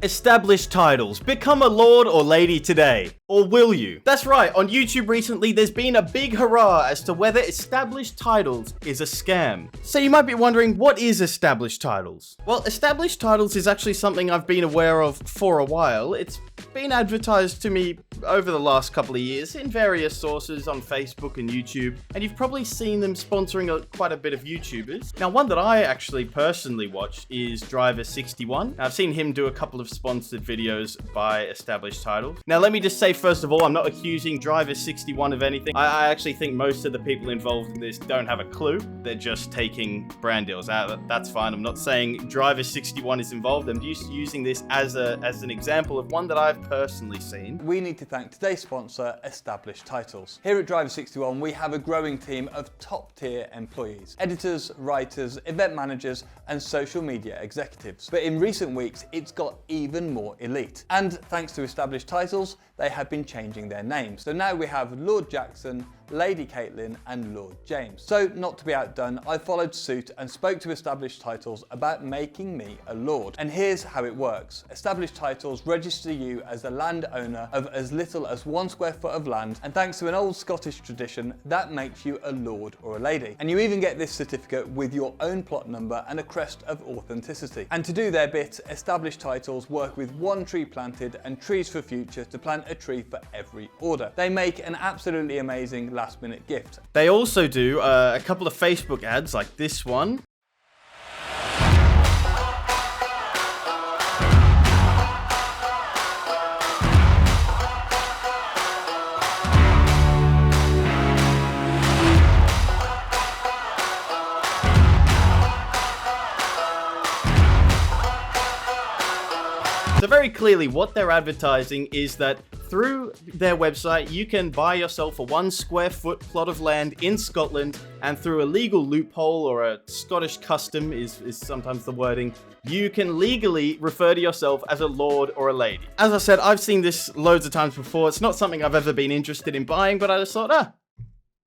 Established titles. Become a lord or lady today. Or will you? That's right, on YouTube recently there's been a big hurrah as to whether established titles is a scam. So you might be wondering, what is established titles? Well, established titles is actually something I've been aware of for a while. It's been advertised to me over the last couple of years in various sources on Facebook and YouTube, and you've probably seen them sponsoring quite a bit of YouTubers. Now, one that I actually personally watch is Driver61. I've seen him do a couple of sponsored videos by established titles. Now, let me just say, first of all, I'm not accusing Driver61 of anything. I actually think most of the people involved in this don't have a clue. They're just taking brand deals. That's fine. I'm not saying Driver61 is involved. I'm just using this as an example of one that I've personally seen. We need to thank today's sponsor, Established Titles. Here at Driver61, we have a growing team of top-tier employees, editors, writers, event managers, and social media executives. But in recent weeks, it's got even more elite. And thanks to Established Titles, they have been changing their names. So now we have Lord Jackson, Lady Caitlin, and Lord James. So, not to be outdone, I followed suit and spoke to Established Titles about making me a lord. And here's how it works. Established Titles register you as a landowner of as little as 1 square foot of land, and thanks to an old Scottish tradition, that makes you a lord or a lady. And you even get this certificate with your own plot number and a crest of authenticity. And to do their bit, Established Titles work with 1 tree planted and Trees for Future to plant a tree for every order. They make an absolutely amazing last-minute gift. They also do a couple of Facebook ads like this one. So very clearly what they're advertising is that through their website you can buy yourself a 1 square foot plot of land in Scotland, and through a legal loophole, or a Scottish custom is sometimes the wording, you can legally refer to yourself as a lord or a lady. As I said, I've seen this loads of times before. It's not something I've ever been interested in buying, but I just thought,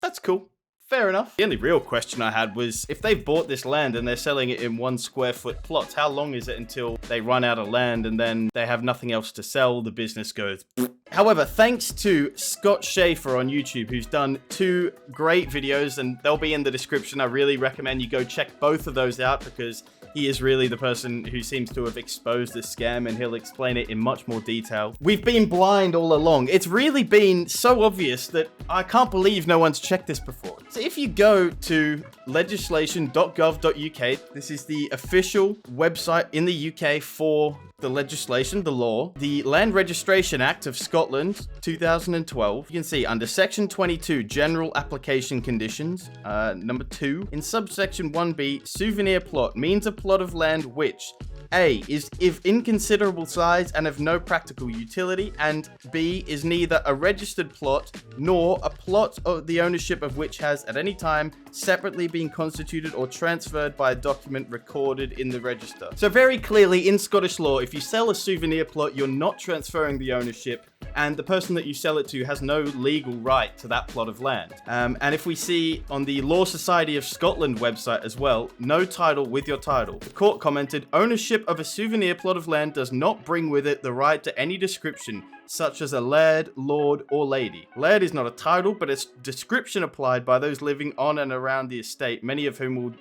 that's cool. Fair enough. The only real question I had was, if they've bought this land and they're selling it in 1 square foot plots, how long is it until they run out of land and then they have nothing else to sell, the business goes... However, thanks to Scott Shafer on YouTube, who's done 2 great videos, and they'll be in the description. I really recommend you go check both of those out, because he is really the person who seems to have exposed this scam, and he'll explain it in much more detail. We've been blind all along. It's really been so obvious that I can't believe no one's checked this before. So if you go to legislation.gov.uk, this is the official website in the UK for the legislation, the law, the Land Registration Act of Scotland, 2012. You can see under section 22, general application conditions, number 2, in subsection 1b, souvenir plot means a plot of land which A, is of inconsiderable size and of no practical utility, and B, is neither a registered plot nor a plot of the ownership of which has at any time separately been constituted or transferred by a document recorded in the register. So very clearly in Scottish law, if you sell a souvenir plot, you're not transferring the ownership, and the person that you sell it to has no legal right to that plot of land. And if we see on the Law Society of Scotland website as well, no title with your title. The court commented, ownership of a souvenir plot of land does not bring with it the right to any description, such as a laird, lord, or lady. Laird is not a title, but a description applied by those living on and around the estate, many of whom will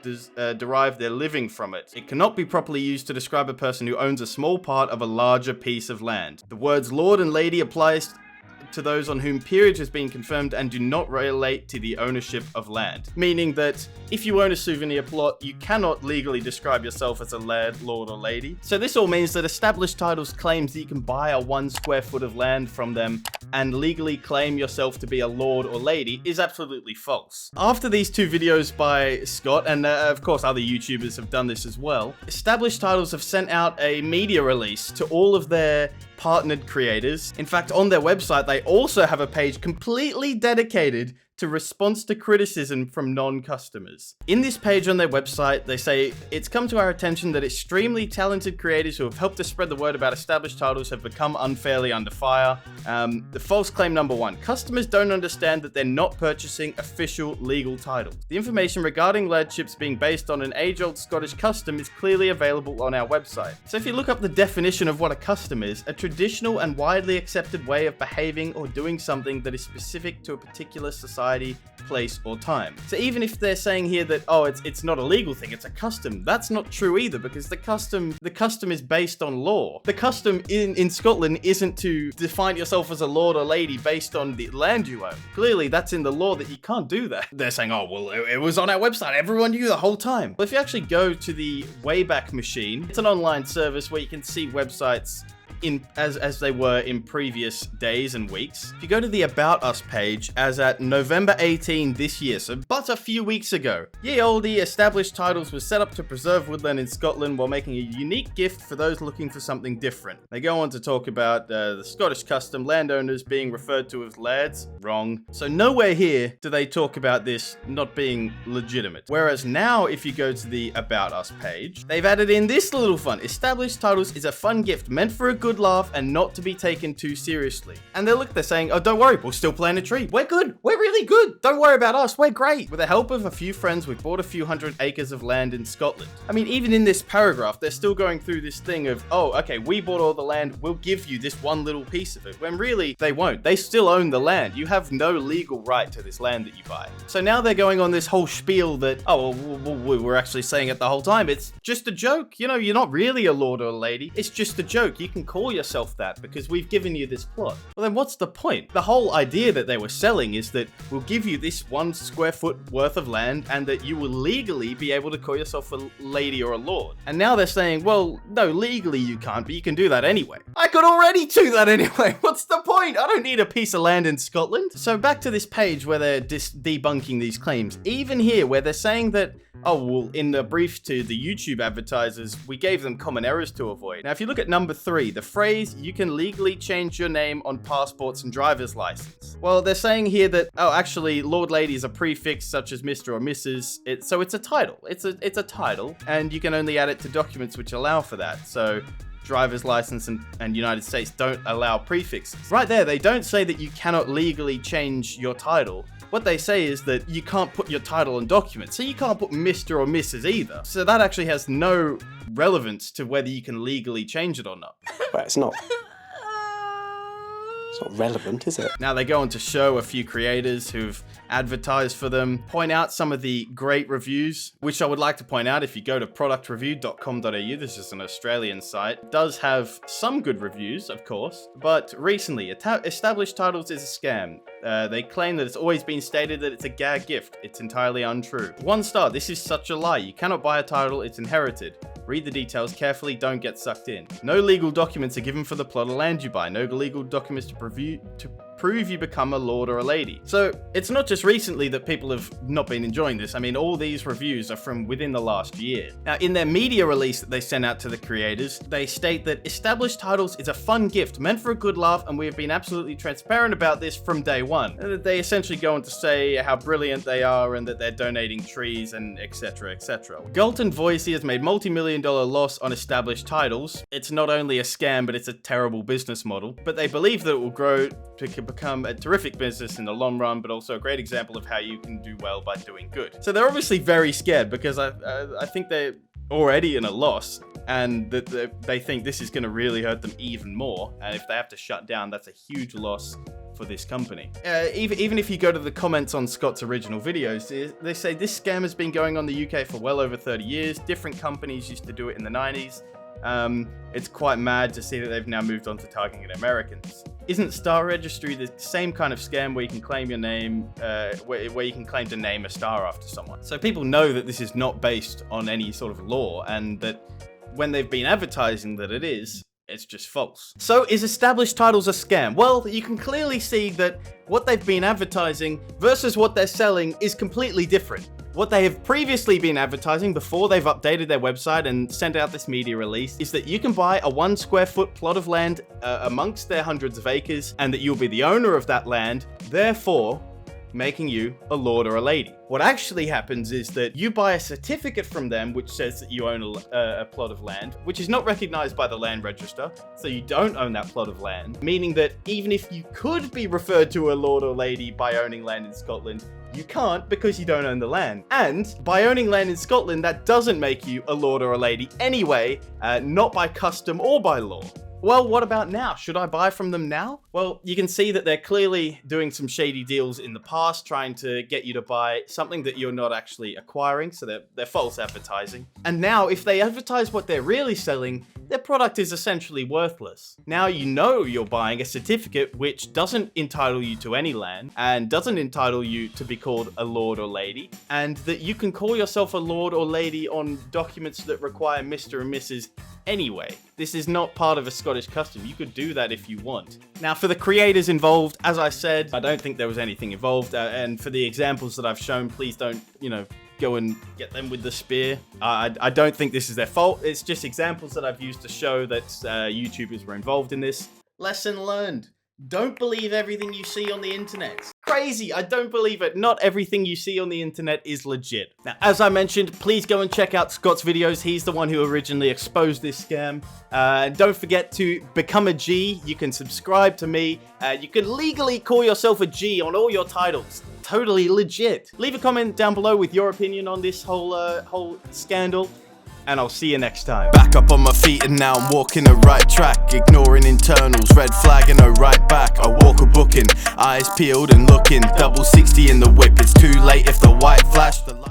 derive their living from it. It cannot be properly used to describe a person who owns a small part of a larger piece of land. The words lord and lady applies to those on whom peerage has been confirmed and do not relate to the ownership of land. Meaning that if you own a souvenir plot, you cannot legally describe yourself as a laird, lord, or lady. So this all means that Established Titles claims that you can buy a 1 square foot of land from them and legally claim yourself to be a lord or lady is absolutely false. After these 2 videos by Scott, and of course other YouTubers have done this as well, Established Titles have sent out a media release to all of their partnered creators. In fact, on their website, they also have a page completely dedicated to response to criticism from non-customers. In this page on their website, they say, it's come to our attention that extremely talented creators who have helped to spread the word about established titles have become unfairly under fire. The false claim number 1, customers don't understand that they're not purchasing official legal titles. The information regarding lairdships being based on an age-old Scottish custom is clearly available on our website. So if you look up the definition of what a custom is, a traditional and widely accepted way of behaving or doing something that is specific to a particular society, place, or time. So even if they're saying here that, oh, it's not a legal thing, it's a custom, that's not true either, because the custom is based on law. The custom in Scotland isn't to define yourself as a lord or lady based on the land you own. Clearly, that's in the law that you can't do that. They're saying, oh, well, it was on our website, everyone knew the whole time. Well, if you actually go to the Wayback Machine, it's an online service where you can see websites as they were in previous days and weeks. If you go to the About Us page, as at November 18 this year, so but a few weeks ago, ye olde established titles was set up to preserve woodland in Scotland while making a unique gift for those looking for something different. They go on to talk about the Scottish custom, landowners being referred to as lairds. Wrong. So nowhere here do they talk about this not being legitimate. Whereas now, if you go to the About Us page, they've added in this little fun. Established titles is a fun gift meant for a good laugh and not to be taken too seriously. And they're saying, oh, don't worry, we'll still plant a tree. We're good. We're really good. Don't worry about us. We're great. With the help of a few friends, we bought a few hundred acres of land in Scotland. I mean, even in this paragraph, they're still going through this thing of, oh, okay, we bought all the land. We'll give you this one little piece of it. When really, they won't. They still own the land. You have no legal right to this land that you buy. So now they're going on this whole spiel that, oh, well, we were actually saying it the whole time. It's just a joke. You know, you're not really a lord or a lady. It's just a joke. You can call yourself that because we've given you this plot. Well, then what's the point? The whole idea that they were selling is that we'll give you this 1 square foot worth of land and that you will legally be able to call yourself a lady or a lord. And now they're saying, well, no, legally you can't, but you can do that anyway. I could already do that anyway. What's the point? I don't need a piece of land in Scotland. So back to this page where they're debunking these claims. Even here where they're saying that, oh, well, in the brief to the YouTube advertisers, we gave them common errors to avoid. Now, if you look at number 3, the phrase, you can legally change your name on passports and driver's license. Well, they're saying here that, oh, actually, Lord Lady is a prefix such as Mr. or Mrs. So it's a title. It's a title, and you can only add it to documents which allow for that. So driver's license and United States don't allow prefixes. Right there, they don't say that you cannot legally change your title. What they say is that you can't put your title on documents, so you can't put Mr. or Mrs. either. So that actually has no relevance to whether you can legally change it or not. Well, it's not relevant, is it? Now they go on to show a few creators who've advertised for them, point out some of the great reviews, which I would like to point out. If you go to productreview.com.au, this is an Australian site, it does have some good reviews, of course, but recently, established titles is a scam. They claim that it's always been stated that it's a gag gift. It's entirely untrue. 1 star, this is such a lie. You cannot buy a title, it's inherited. Read the details carefully, don't get sucked in. No legal documents are given for the plot of land you buy. No legal documents to prove you become a lord or a lady. So it's not just recently that people have not been enjoying this. I mean, all these reviews are from within the last year. Now, in their media release that they sent out to the creators, they state that established titles is a fun gift meant for a good laugh, and we have been absolutely transparent about this from day one. And they essentially go on to say how brilliant they are and that they're donating trees and etc, etc. Galton Voicey has made multi-million-dollar loss on established titles. It's not only a scam, but it's a terrible business model. But they believe that it will grow to become a terrific business in the long run, but also a great example of how you can do well by doing good. So they're obviously very scared because I think they're already in a loss, and that they think this is going to really hurt them even more. And if they have to shut down, that's a huge loss for this company. Even if you go to the comments on Scott's original videos, they say this scam has been going on in the UK for well over 30 years. Different companies used to do it in the 90s. It's quite mad to see that they've now moved on to targeting Americans. Isn't Star Registry the same kind of scam where you can claim your name, where you can claim to name a star after someone? So people know that this is not based on any sort of law, and that when they've been advertising that it is, it's just false. So is established titles a scam? Well, you can clearly see that what they've been advertising versus what they're selling is completely different. What they have previously been advertising before they've updated their website and sent out this media release is that you can buy a 1 square foot plot of land amongst their hundreds of acres, and that you'll be the owner of that land. Therefore, making you a lord or a lady. What actually happens is that you buy a certificate from them which says that you own a plot of land, which is not recognized by the land register, so you don't own that plot of land, meaning that even if you could be referred to a lord or lady by owning land in Scotland, you can't because you don't own the land. And by owning land in Scotland, that doesn't make you a lord or a lady anyway, not by custom or by law. Well, what about now? Should I buy from them now? Well, you can see that they're clearly doing some shady deals in the past, trying to get you to buy something that you're not actually acquiring, so they're false advertising. And now, if they advertise what they're really selling, their product is essentially worthless. Now you know you're buying a certificate which doesn't entitle you to any land, and doesn't entitle you to be called a lord or lady, and that you can call yourself a lord or lady on documents that require Mr. and Mrs. anyway. This is not part of a Scottish custom. You could do that if you want. Now, for the creators involved, as I said, I don't think there was anything involved. And for the examples that I've shown, please don't, go and get them with the spear. I don't think this is their fault. It's just examples that I've used to show that YouTubers were involved in this. Lesson learned. Don't believe everything you see on the internet. Crazy, I don't believe it. Not everything you see on the internet is legit. Now, as I mentioned, please go and check out Scott's videos. He's the one who originally exposed this scam. Don't forget to become a G. You can subscribe to me. You can legally call yourself a G on all your titles. Totally legit. Leave a comment down below with your opinion on this whole scandal. And I'll see you next time. Back up on my feet and now I'm walking the right track. Ignoring internals, red flag and a right back. I walk a booking, eyes peeled and looking. Double 60 in the whip, it's too late if the white flash the light.